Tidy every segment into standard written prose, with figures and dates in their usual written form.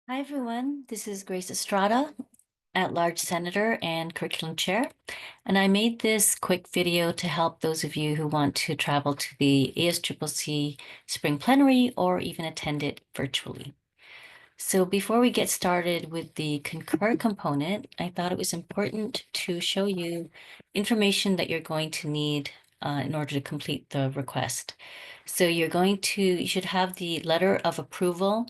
Hi, everyone. This is Grace Estrada, at-large senator and curriculum chair. And I made this quick video to help those of you who want to travel to the ASCCC Spring Plenary or even attend it virtually. So before we get started with the Concur component, I thought it was important to show you information that you're going to need in order to complete the request. So you should have the letter of approval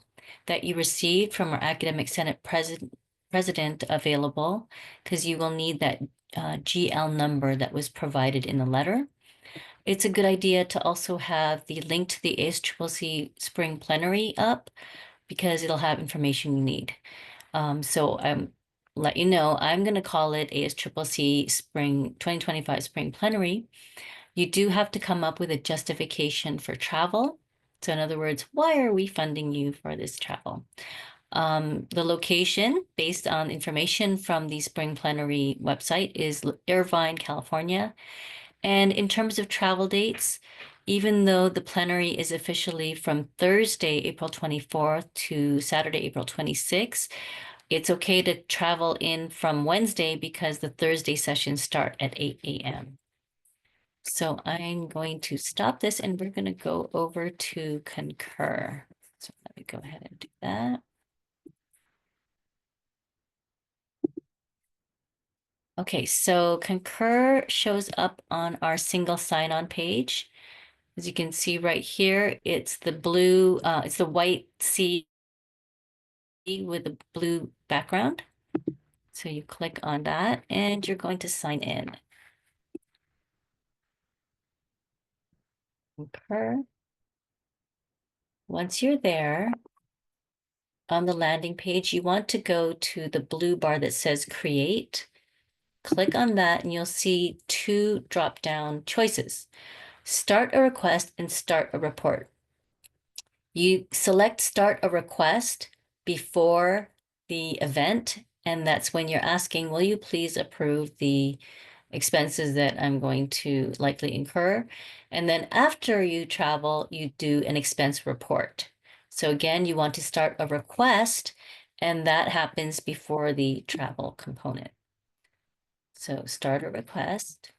that you received from our Academic Senate president available, because you will need that GL number that was provided in the letter. It's a good idea to also have the link to the ASCCC Spring Plenary up, because it'll have information you need. So I'm let you know, I'm going to call it ASCCC Spring 2025 Spring Plenary. You do have to come up with a justification for travel. So in other words, why are we funding you for this travel? The location, based on information from the Spring Plenary website, is Irvine, California. And in terms of travel dates, even though the plenary is officially from Thursday, April 24th to Saturday, April 26th, it's okay to travel in from Wednesday because the Thursday sessions start at 8 a.m. So I'm going to stop this and we're going to go over to Concur. So let me go ahead and do that. Okay, so Concur shows up on our single sign-on page. As you can see right here, it's the blue, it's the white C with a blue background. So you click on that and you're going to sign in. Concur. Once you're there, on the landing page, you want to go to the blue bar that says Create. Click on that and you'll see two drop-down choices. Start a request and start a report. You select Start a request before the event, and that's when you're asking, will you please approve the expenses that I'm going to likely incur? And then after you travel, you do an expense report. So again, you want to start a request, and that happens before the travel component. So start a request.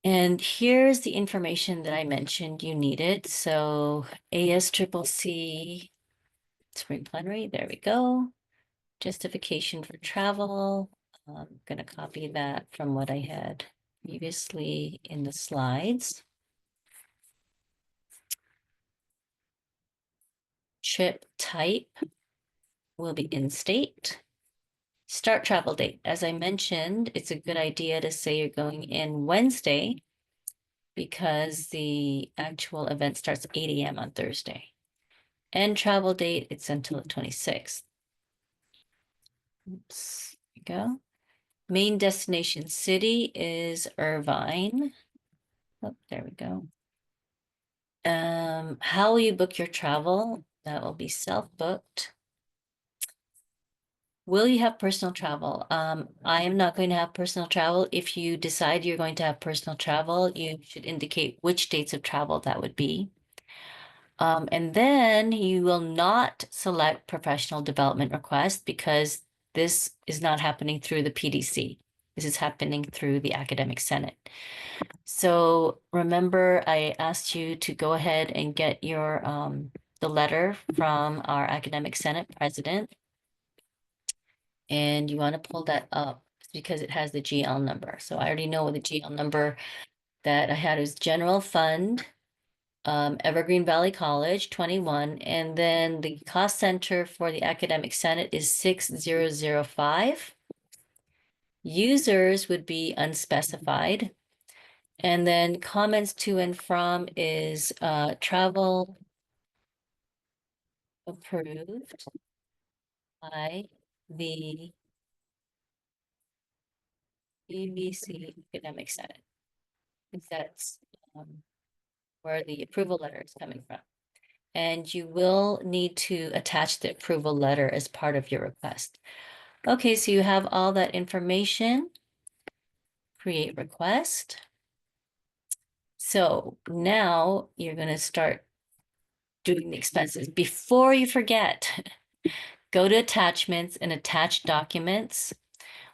And here's the information that I mentioned you needed. So ASCCC Spring Plenary, there we go. Justification for travel. I'm going to copy that from what I had previously in the slides. Trip type will be in-state. Start travel date. As I mentioned, it's a good idea to say you're going in Wednesday because the actual event starts at 8 a.m. on Thursday. End travel date, it's until the 26th. Oops, there we go. Main destination city is Irvine. Oh, there we go. How will you book your travel? That will be self-booked. Will you have personal travel? I am not going to have personal travel. If you decide you're going to have personal travel, you should indicate which dates of travel that would be. And then you will not select professional development request because this is not happening through the PDC. This is happening through the Academic Senate. So remember, I asked you to go ahead and get your the letter from our Academic Senate president. And you want to pull that up because it has the GL number. So I already know what the GL number that I had is General Fund, Evergreen Valley College, 21. And then the cost center for the Academic Senate is 6005. Users would be unspecified. And then comments to and from is travel approved by the BBC Academic Senate. That's where the approval letter is coming from. And you will need to attach the approval letter as part of your request. Okay, so you have all that information. Create request. So now you're going to start doing the expenses. Before you forget, go to attachments and attach documents.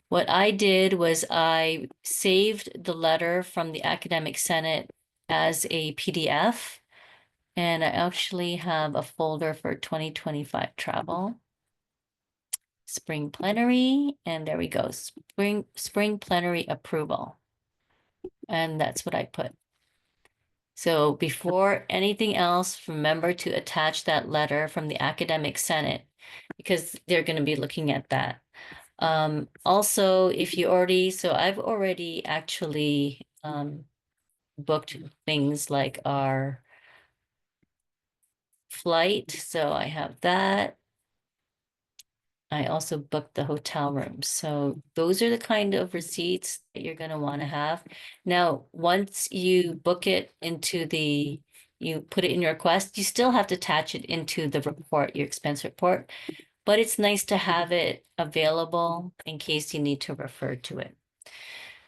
What I did was I saved the letter from the Academic Senate as a PDF, and I actually have a folder for 2025 travel. Spring plenary, and there we go. Spring plenary approval. And that's what I put. So before anything else, remember to attach that letter from the Academic Senate because they're going to be looking at that. Also, if you already, so I've already actually booked things like our flight. So I have that. I also booked the hotel room. So those are the kind of receipts that you're going to want to have. Now, once you book it into you put it in your request, you still have to attach it into the report, your expense report, but it's nice to have it available in case you need to refer to it.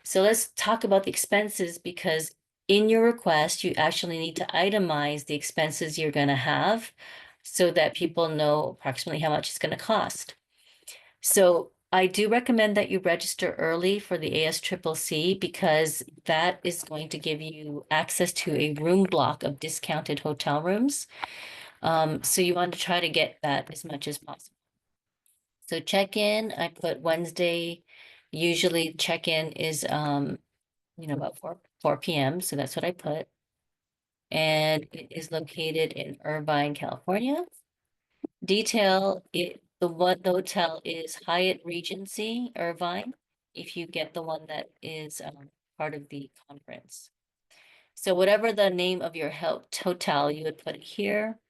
So let's talk about the expenses because in your request, you actually need to itemize the expenses you're going to have so that people know approximately how much it's going to cost. So I do recommend that you register early for the ASCCC because that is going to give you access to a room block of discounted hotel rooms. So you want to try to get that as much as possible. So check-in, I put Wednesday. Usually check-in is about 4 p.m. So that's what I put. And it is located in Irvine, California. Detail, the hotel is Hyatt Regency Irvine, if you get the one that is part of the conference. So whatever the name of your hotel, you would put it here.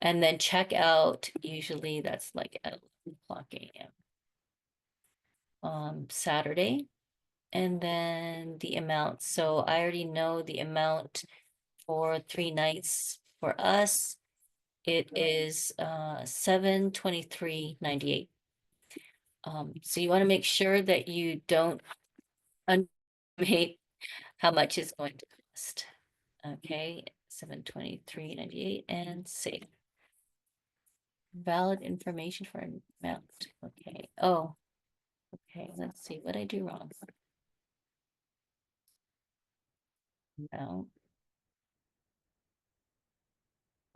And then check out, usually that's like at 11 o'clock a.m. Saturday. And then the amount. So I already know the amount for 3 nights for us. It is $723.98. So you want to make sure that you don't underestimate how much it's going to cost. Okay, $723.98 and save. Valid information for amount. Okay. Oh, okay. Let's see what I do wrong. No.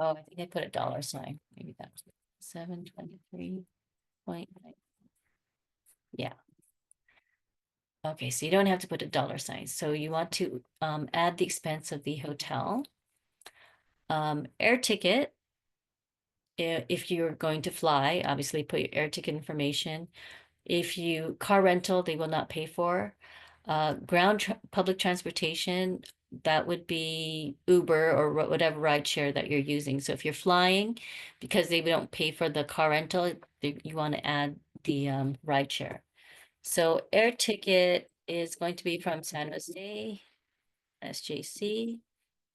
Oh, I think I put a dollar sign. Maybe that's 723.9. Yeah. Okay, so you don't have to put a dollar sign. So you want to add the expense of the hotel. Air ticket, if you're going to fly, obviously put your air ticket information. If you car rental, they will not pay for. Public transportation, that would be Uber or whatever ride share that you're using. So if you're flying, because they don't pay for the car rental, you want to add the ride share. So air ticket is going to be from San Jose, SJC,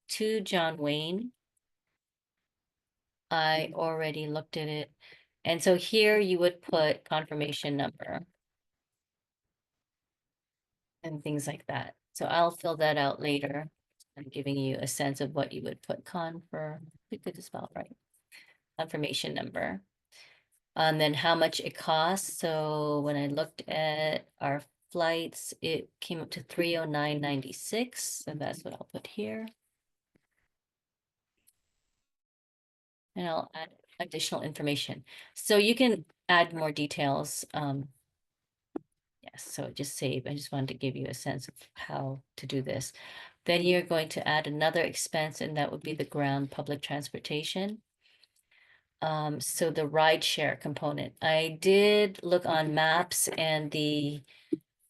to John Wayne. I already looked at it. And so here you would put confirmation number and things like that. So I'll fill that out later. I'm giving you a sense of what you would put we could spell it right. Confirmation number. And then how much it costs. So when I looked at our flights, it came up to 309.96. So that's what I'll put here. And I'll add additional information. So you can add more details. Yes, so just save. I just wanted to give you a sense of how to do this. Then you're going to add another expense, and that would be the ground public transportation. So the ride share component. I did look on maps, and the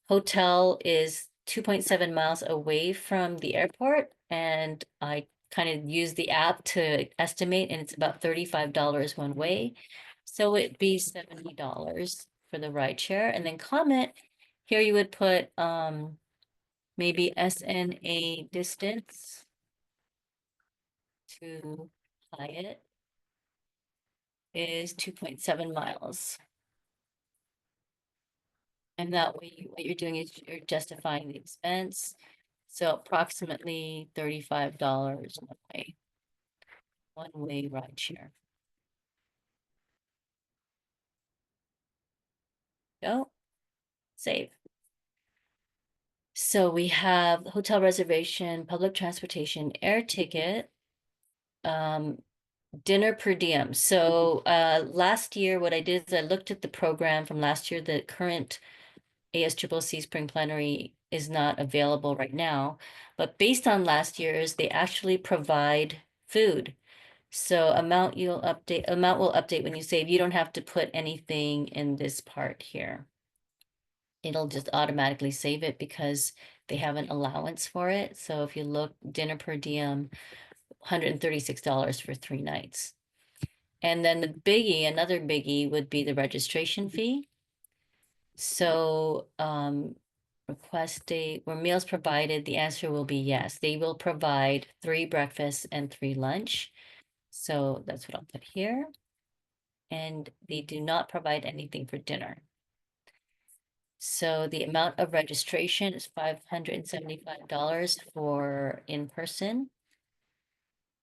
hotel is 2.7 miles away from the airport, and I kind of used the app to estimate, and it's about $35 one way. So it'd be $70 for the ride share, and then comment here you would put maybe SNA distance to Hyatt is 2.7 miles. And that way, what you're doing is you're justifying the expense. So approximately $35 one way. one-way ride share. Go, save. So we have hotel reservation, public transportation, air ticket, dinner per diem. So last year, what I did is I looked at the program from last year. The current ASCCC Spring Plenary is not available right now, but based on last year's, they actually provide food. So amount will update when you save. You don't have to put anything in this part here. It'll just automatically save it because they have an allowance for it. So if you look, dinner per diem, $136 for 3 nights. And then the biggie, another biggie would be the registration fee. So request date, were meals provided? The answer will be yes. They will provide 3 breakfasts and 3 lunch. So that's what I'll put here. And they do not provide anything for dinner. So the amount of registration is $575 for in-person.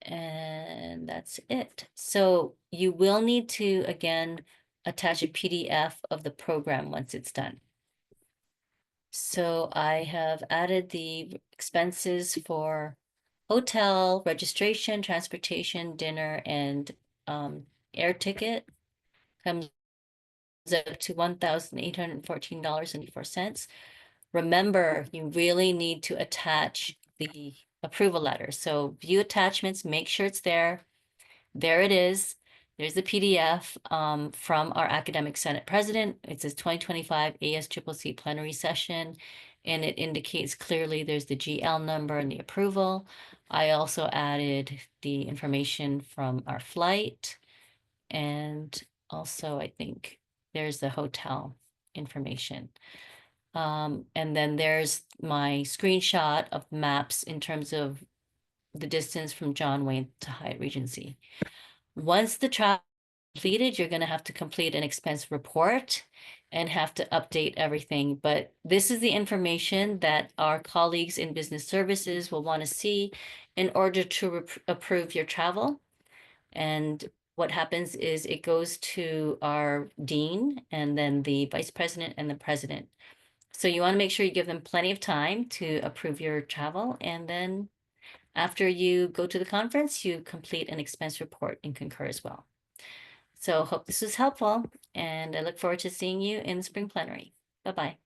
And that's it. So you will need to, again, attach a PDF of the program once it's done. So I have added the expenses for hotel, registration, transportation, dinner, and air ticket. Comes up to $1,814.84. Remember, you really need to attach the approval letter. So view attachments, make sure it's there. There it is. There's the PDF from our Academic Senate President. It says 2025 ASCCC plenary session, and it indicates clearly there's the GL number and the approval. I also added the information from our flight, and also I think there's the hotel information. And then there's my screenshot of maps in terms of the distance from John Wayne to Hyatt Regency. Once the travel is completed, you're going to have to complete an expense report and have to update everything. But this is the information that our colleagues in business services will want to see in order to approve your travel. And what happens is it goes to our dean and then the vice president and the president. So you want to make sure you give them plenty of time to approve your travel. And then after you go to the conference, you complete an expense report in Concur as well. So hope this was helpful, and I look forward to seeing you in the spring plenary. Bye-bye.